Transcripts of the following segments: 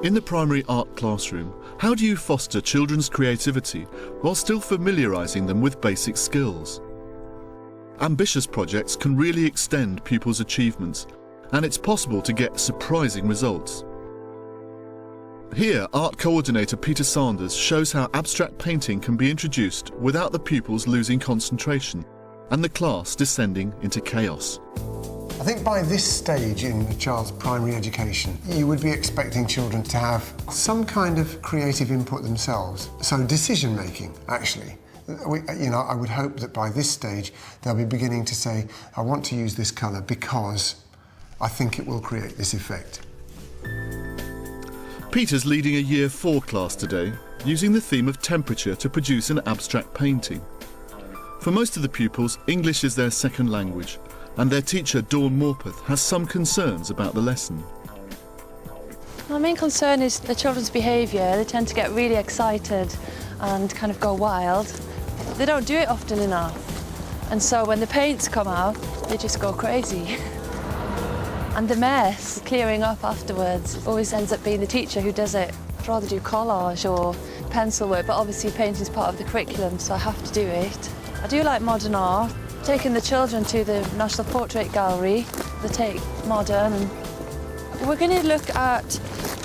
In the primary art classroom, how do you foster children's creativity while still familiarising them with basic skills? Ambitious projects can really extend pupils' achievements, and it's possible to get surprising results. Here, art coordinator Peter Sanders shows how abstract painting can be introduced without the pupils losing concentration and the class descending into chaos. I think by this stage in a child's primary education, you would be expecting children to have some kind of creative input themselves. So decision-making, actually. I would hope that by this stage, they'll be beginning to say, I want to use this colour because I think it will create this effect. Peter's leading a Year 4 class today, using the theme of temperature to produce an abstract painting. For most of the pupils, English is their second language, and their teacher, Dawn Morpeth, has some concerns about the lesson. My main concern is the children's behaviour. They tend to get really excited and kind of go wild. They don't do it often enough, and so when the paints come out, they just go crazy. And the mess, clearing up afterwards, always ends up being the teacher who does it. I'd rather do collage or pencil work, but obviously painting is part of the curriculum, so I have to do it. I do like modern art. Taking the children to the National Portrait Gallery, the Tate Modern. And we're going to look at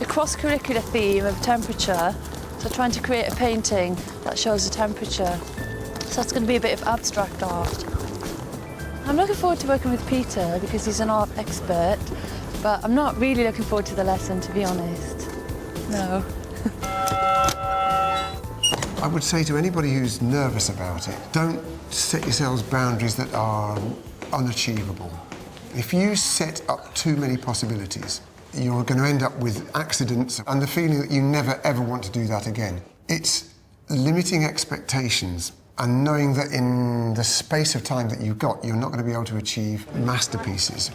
the cross-curricular theme of temperature, so trying to create a painting that shows the temperature. So that's going to be a bit of abstract art. I'm looking forward to working with Peter because he's an art expert, but I'm not really looking forward to the lesson, to be honest. No. I would say to anybody who's nervous about it, don't set yourselves boundaries that are unachievable. If you set up too many possibilities, you're going to end up with accidents and the feeling that you never ever want to do that again. It's limiting expectations and knowing that in the space of time that you've got, you're not going to be able to achieve masterpieces.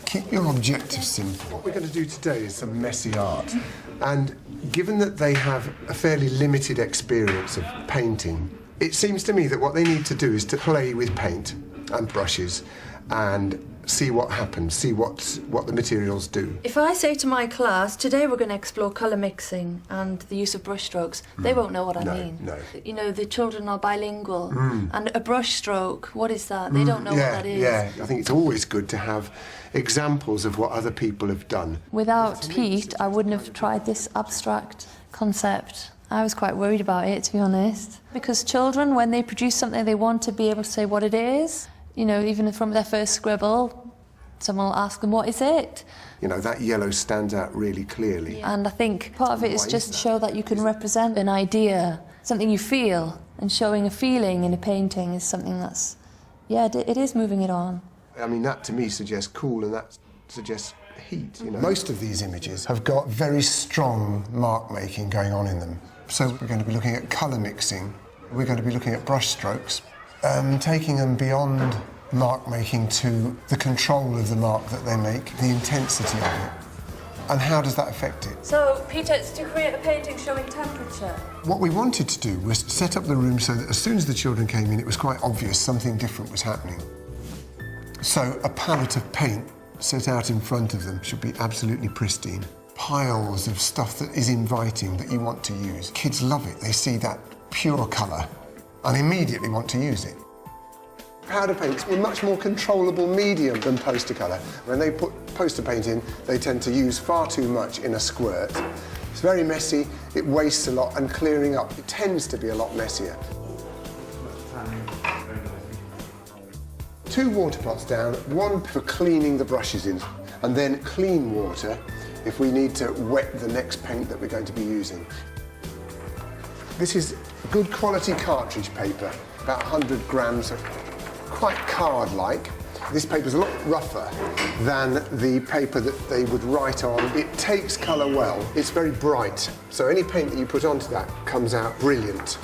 Keep your objectives simple. What we're going to do today is some messy art. And given that they have a fairly limited experience of painting, it seems to me that what they need to do is to play with paint and brushes and see what happens, see what the materials do. If I say to my class, today we're going to explore colour mixing and the use of brush strokes, they won't know what I mean. No. You know, the children are bilingual, and a brush stroke, what is that? They don't know what that is. Yeah, I think it's always good to have examples of what other people have done. Without Pete, I wouldn't have tried this abstract concept. I was quite worried about it, to be honest. Because children, when they produce something, they want to be able to say what it is. You know, even from their first scribble, someone will ask them, what is it? You know, that yellow stands out really clearly. Yeah. And I think part of it is just to show that you can represent an idea, something you feel, and showing a feeling in a painting is something that's, yeah, it is moving it on. I mean, that to me suggests cool and that suggests heat, you know. Most of these images have got very strong mark making going on in them. So we're going to be looking at colour mixing, we're going to be looking at brush strokes, taking them beyond mark making to the control of the mark that they make, the intensity of it, and how does that affect it. So, Peter, it's to create a painting showing temperature. What we wanted to do was set up the room so that as soon as the children came in, it was quite obvious something different was happening. So a palette of paint set out in front of them should be absolutely pristine. Piles of stuff that is inviting, that you want to use. Kids love it. They see that pure colour and immediately want to use it. Powder paints are a much more controllable medium than poster colour. When they put poster paint in, they tend to use far too much in a squirt. It's very messy, it wastes a lot, and clearing up, it tends to be a lot messier. 2 water pots down, one for cleaning the brushes in, and then clean water if we need to wet the next paint that we're going to be using. This is good quality cartridge paper, about 100 grams, quite card-like. This paper is a lot rougher than the paper that they would write on. It takes colour well, it's very bright, so any paint that you put onto that comes out brilliant.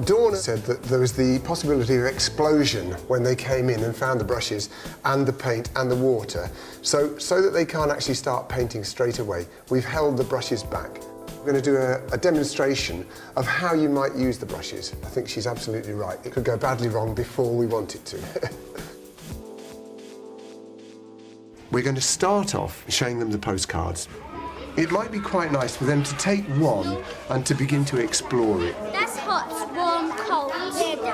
Dawn said that there was the possibility of explosion when they came in and found the brushes and the paint and the water. So that they can't actually start painting straight away, we've held the brushes back. We're going to do a demonstration of how you might use the brushes. I think she's absolutely right. It could go badly wrong before we want it to. We're going to start off showing them the postcards. it might be quite nice for them to take one and to begin to explore it. That's hot, warm, cold.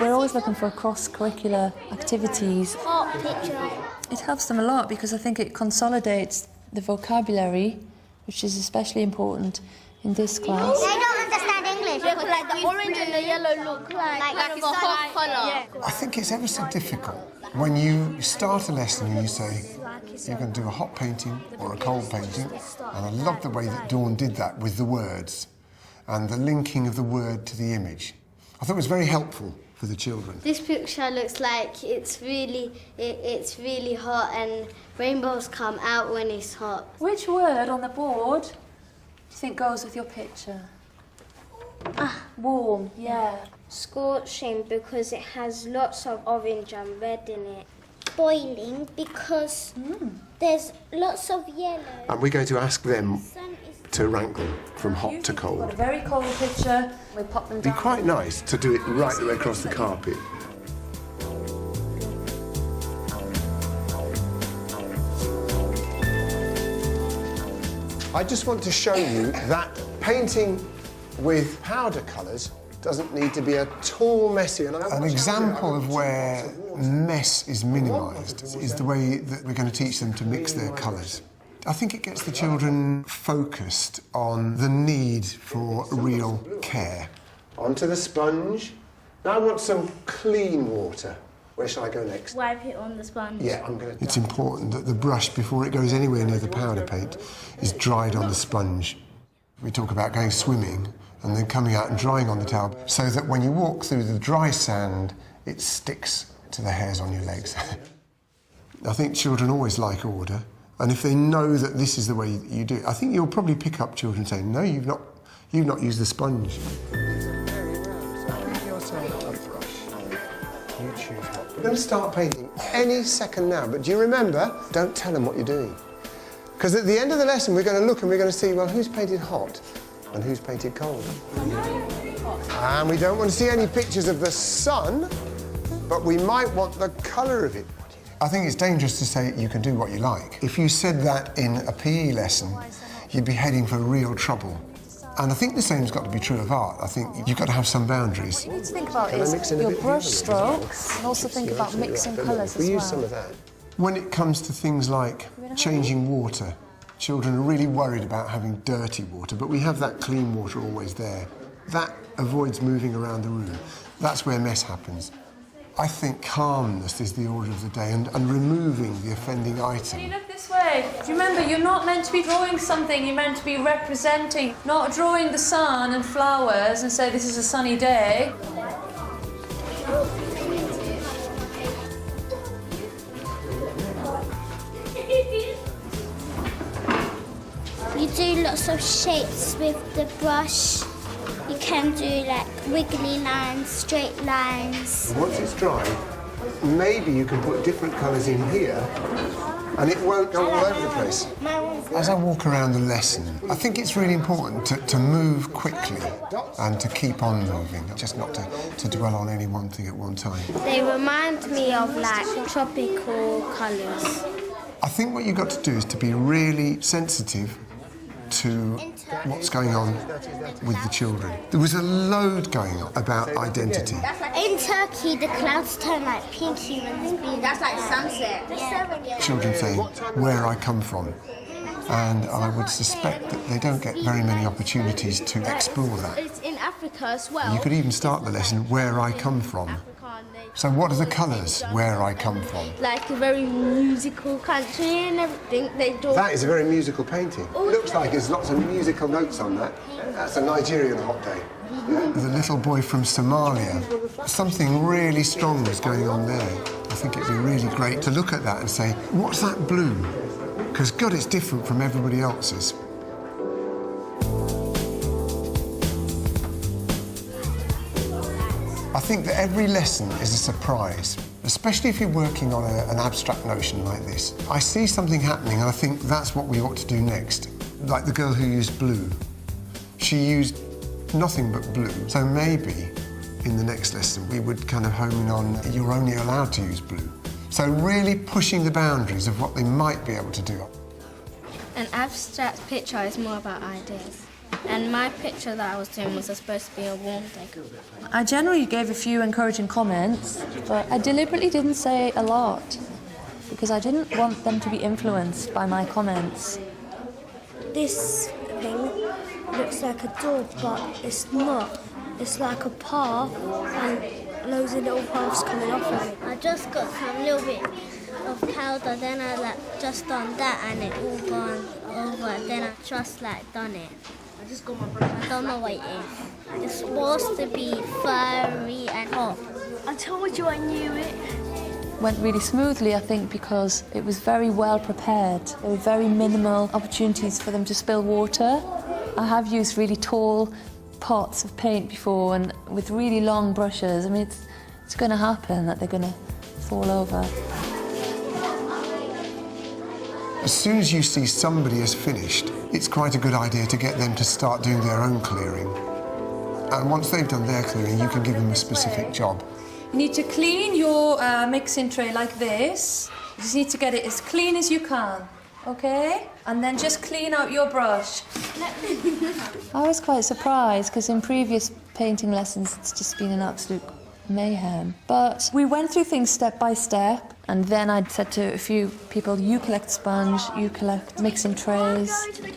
We're always looking for cross-curricular activities. Hot picture. It helps them a lot because I think it consolidates the vocabulary, which is especially important in this class. They don't understand English. Look like the orange and the yellow look like it's a hot colour. I think it's ever so difficult when you start a lesson and you say, you're going to do a hot painting or a cold painting. And I love the way that Dawn did that with the words and the linking of the word to the image. I thought it was very helpful for the children. This picture looks like it's really hot and rainbows come out when it's hot. Which word on the board do you think goes with your picture? Warm, yeah. Scorching because it has lots of orange and red in it. Boiling because there's lots of yellow. And we're going to ask them to rank them from hot to Got a cold. very cold picture. We'll pop them It'd be down. quite nice to do it right the way across the carpet. I just want to show you that painting with powder colours doesn't need to be at all messy. And an example of where mess is minimised is the way that we're going to teach them to mix their colours. I think it gets the children focused on the need for real care. Onto the sponge. Now I want some clean water. Where shall I go next? Wipe it on the sponge. Yeah, I'm going to... It's important that the brush, before it goes anywhere near the powder paint, is dried on the sponge. We talk about going swimming and then coming out and drying on the towel so that when you walk through the dry sand, it sticks to the hairs on your legs. I think children always like order, and if they know that this is the way you do it, I think you'll probably pick up children saying, no, you've not used the sponge. We're going to start painting any second now, but do you remember, don't tell them what you're doing. Because at the end of the lesson, we're going to look and we're going to see, well, who's painted hot and who's painted cold. And we don't want to see any pictures of the sun, but we might want the colour of it. I think it's dangerous to say you can do what you like. If you said that in a PE lesson, you'd be heading for real trouble. And I think the same's got to be true of art. I think you've got to have some boundaries. What you need to think about is your brush strokes and also think about mixing colours as well. We use some of that. When it comes to things like changing water, children are really worried about having dirty water, but we have that clean water always there. That avoids moving around the room. That's where mess happens. I think calmness is the order of the day and removing the offending item. You look this way. Do you remember, you're not meant to be drawing something, you're meant to be representing, not drawing the sun and flowers and say this is a sunny day. You do lots of shapes with the brush. You can do like wiggly lines, straight lines. Once it's dry, maybe you can put different colours in here and it won't go all over the place. As I walk around the lesson, I think it's really important to move quickly and to keep on moving, just not to dwell on any one thing at one time. They remind me of like tropical colours. I think what you've got to do is to be really sensitive to what's going on with the children. There was a load going on about identity. In Turkey, the clouds turn like pinky when there's been... That's like sunset. Yeah. Children saying, where I come from. And I would suspect that they don't get very many opportunities to explore that. It's in Africa as well. You could even start the lesson, where I come from. So what are the colours, where I come from? Like a very musical country and everything. They do. That is a very musical painting. It looks like there's lots of musical notes on that. That's a Nigerian hot day. The little boy from Somalia, something really strong was going on there. I think it'd be really great to look at that and say, what's that blue? Because, God, it's different from everybody else's. I think that every lesson is a surprise, especially if you're working on an abstract notion like this. I see something happening and I think that's what we ought to do next. Like the girl who used blue. She used nothing but blue. So maybe in the next lesson we would kind of hone in on you're only allowed to use blue. So really pushing the boundaries of what they might be able to do. An abstract picture is more about ideas. And my picture that I was doing was supposed to be a warm day. I generally gave a few encouraging comments, but I deliberately didn't say a lot because I didn't want them to be influenced by my comments. This thing looks like a door, but it's not. It's like a path and loads of little paths coming off of it. I just got some little bit of powder, then I just done that and it all gone over, then I just done it. I don't know what it is. It's supposed to be furry and hot. I told you I knew it. Went really smoothly, I think, because it was very well prepared. There were very minimal opportunities for them to spill water. I have used really tall pots of paint before and with really long brushes. I mean, it's going to happen that they're going to fall over. As soon as you see somebody has finished, it's quite a good idea to get them to start doing their own clearing. And once they've done their clearing, you can give them a specific job. You need to clean your mixing tray like this. You just need to get it as clean as you can, okay? And then just clean out your brush. I was quite surprised because in previous painting lessons it's just been an absolute mayhem. But we went through things step by step, and then I'd said to a few people, you collect sponge, you collect mixing trays.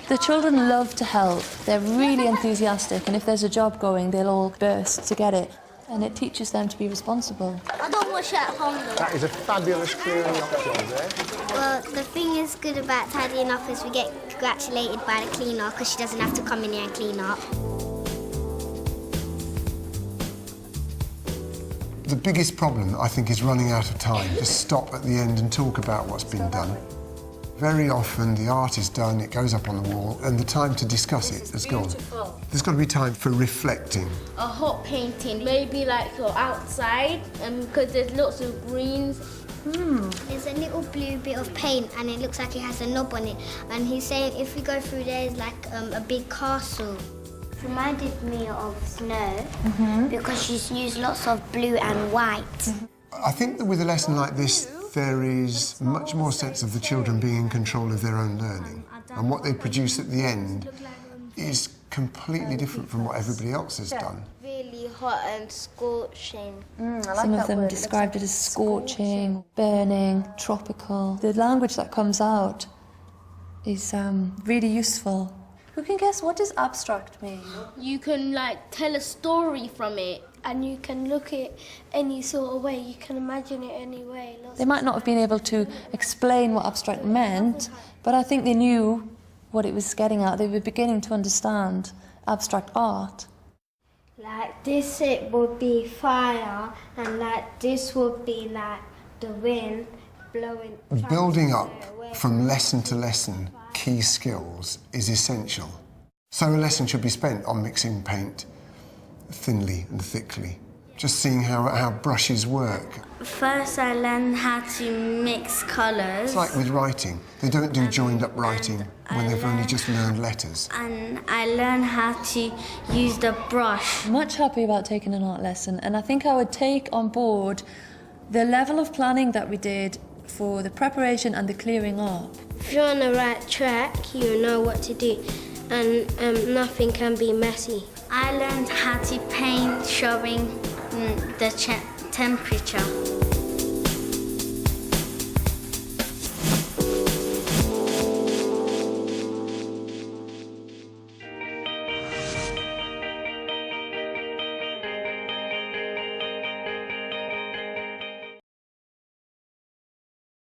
The children love to help. They're really enthusiastic, and if there's a job going, they'll all burst to get it. And it teaches them to be responsible. I don't wash it at home though. That is a fabulous clearing up job there. Well, the thing is good about tidying up is we get congratulated by the cleaner because she doesn't have to come in here and clean up. The biggest problem, I think, is running out of time to stop at the end and talk about what's been done. Very often the art is done, it goes up on the wall, and the time to discuss it has gone. There's got to be time for reflecting. A hot painting, maybe you're outside, because there's lots of greens. There's a little blue bit of paint and it looks like it has a knob on it. And he's saying if we go through there, it's like a big castle. It reminded me of Snow because she's used lots of blue and white. I think that with a lesson like this, there is much more sense of the children being in control of their own learning. And what they produce at the end is completely different from what everybody else has done. Really hot and scorching. Some of them described it as scorching, burning, tropical. The language that comes out is really useful. Who can guess, what does abstract mean? You can tell a story from it. And you can look at it any sort of way, you can imagine it any way. They might not have been able to explain what abstract meant, but I think they knew what it was getting at. They were beginning to understand abstract art. Like this it would be fire, and this would be the wind blowing. Building up from lesson to lesson key skills is essential. So a lesson should be spent on mixing paint thinly and thickly, just seeing how brushes work. First I learned how to mix colours. It's like with writing. They don't do joined-up writing when they've only just learned letters. And I learned how to use the brush. Much happy about taking an art lesson, and I think I would take on board the level of planning that we did for the preparation and the clearing up. If you're on the right track, you know what to do, and nothing can be messy. I learned how to paint showing the temperature.